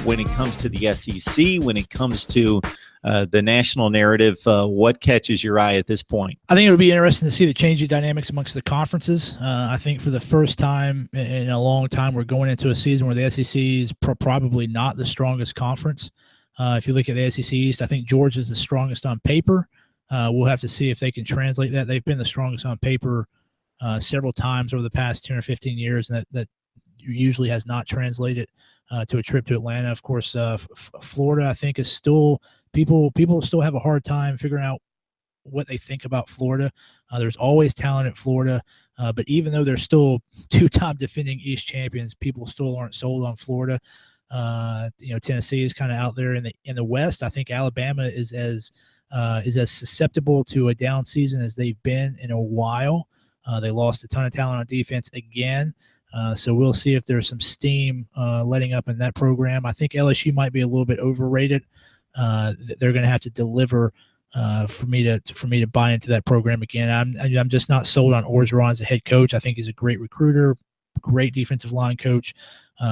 when it comes to the SEC, when it comes to the national narrative? What catches your eye at this point? I think it would be interesting to see the changing dynamics amongst the conferences. I think for the first time in a long time, we're going into a season where the SEC is probably not the strongest conference. If you look at the SEC East, I think Georgia is the strongest on paper. We'll have to see if they can translate that. They've been the strongest on paper several times over the past 10 or 15 years, and that usually has not translated to a trip to Atlanta. Of course, Florida, I think, is still people still have a hard time figuring out what they think about Florida. There's always talent at Florida, but even though they're still two-time defending East champions, people still aren't sold on Florida. Tennessee is kind of out there in the West. I think Alabama is as susceptible to a down season as they've been in a while. They lost a ton of talent on defense again. So we'll see if there's some steam letting up in that program. I think LSU might be a little bit overrated. They're going to have to deliver for me to buy into that program again. I'm just not sold on Orgeron as a head coach. I think he's a great recruiter, great defensive line coach.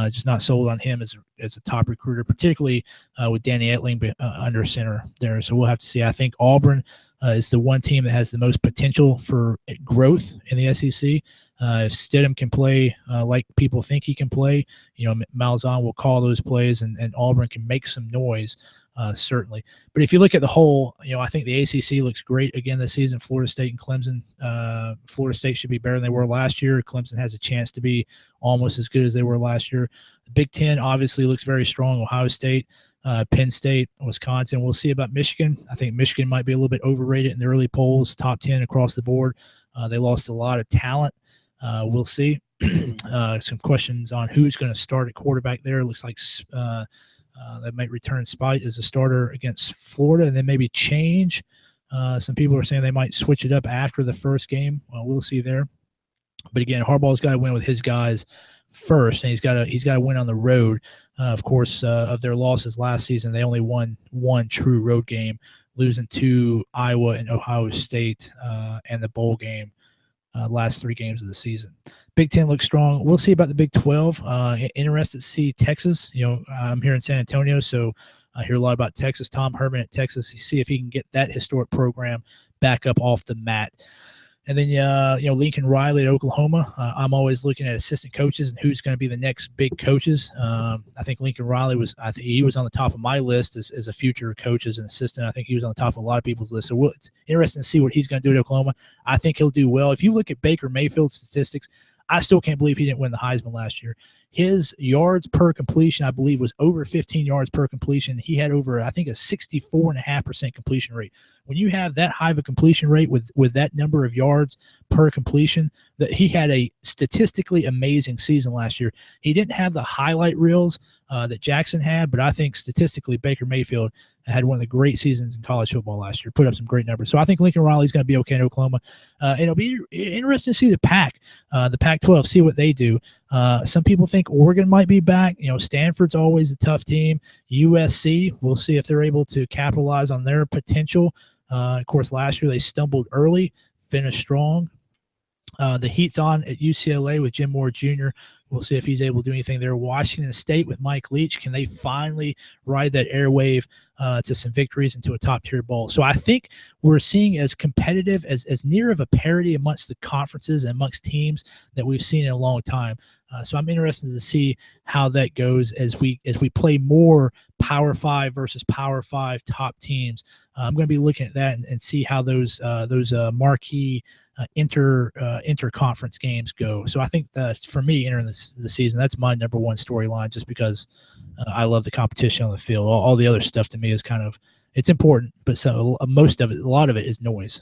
Just not sold on him as a top recruiter, particularly with Danny Etling under center there. So we'll have to see. I think Auburn is the one team that has the most potential for growth in the SEC. If Stidham can play like people think he can play, Malzahn will call those plays, and Auburn can make some noise, certainly. But if you look at the whole, I think the ACC looks great again this season. Florida State and Clemson. Florida State should be better than they were last year. Clemson has a chance to be almost as good as they were last year. The Big Ten obviously looks very strong. Ohio State, Penn State, Wisconsin. We'll see about Michigan. I think Michigan might be a little bit overrated in the early polls, top 10 across the board. They lost a lot of talent. We'll see. Some questions on who's going to start at quarterback there. It looks like they might return Spite as a starter against Florida and then maybe change. Some people are saying they might switch it up after the first game. Well, we'll see there. But again, Harbaugh's got to win with his guys first, and he's got to win on the road. Of course, of their losses last season, they only won one true road game, losing to Iowa and Ohio State and the bowl game. Last 3 games of the season. Big Ten looks strong. We'll see about the Big 12. Interested to see Texas. I'm here in San Antonio, so I hear a lot about Texas. Tom Herman at Texas. See if he can get that historic program back up off the mat. And then, Lincoln Riley at Oklahoma. I'm always looking at assistant coaches and who's going to be the next big coaches. I think Lincoln Riley was on the top of my list as a future coach, as an assistant. I think he was on the top of a lot of people's list. So it's interesting to see what he's going to do at Oklahoma. I think he'll do well. If you look at Baker Mayfield's statistics, I still can't believe he didn't win the Heisman last year. His yards per completion, I believe, was over 15 yards per completion. He had over, I think, a 64.5% completion rate. When you have that high of a completion rate with that number of yards per completion, that he had a statistically amazing season last year. He didn't have the highlight reels that Jackson had, but I think statistically Baker Mayfield had one of the great seasons in college football last year, put up some great numbers. So I think Lincoln Riley's going to be okay in Oklahoma. And it'll be interesting to see the Pac-12, see what they do. Some people think Oregon might be back. Stanford's always a tough team. USC, we'll see if they're able to capitalize on their potential. Of course, last year they stumbled early, finished strong. The heat's on at UCLA with Jim Moore Jr. We'll see if he's able to do anything there. Washington State with Mike Leach. Can they finally ride that airwave to some victories into a top-tier bowl? So I think we're seeing as competitive, as near of a parity amongst the conferences and amongst teams that we've seen in a long time. So I'm interested to see how that goes as we play more Power 5 versus Power 5 top teams. I'm going to be looking at that and see how those marquee interconference games go. So I think that for me entering the season, that's my number one storyline, just because I love the competition on the field. All the other stuff to me is it's important, but so a lot of it is noise.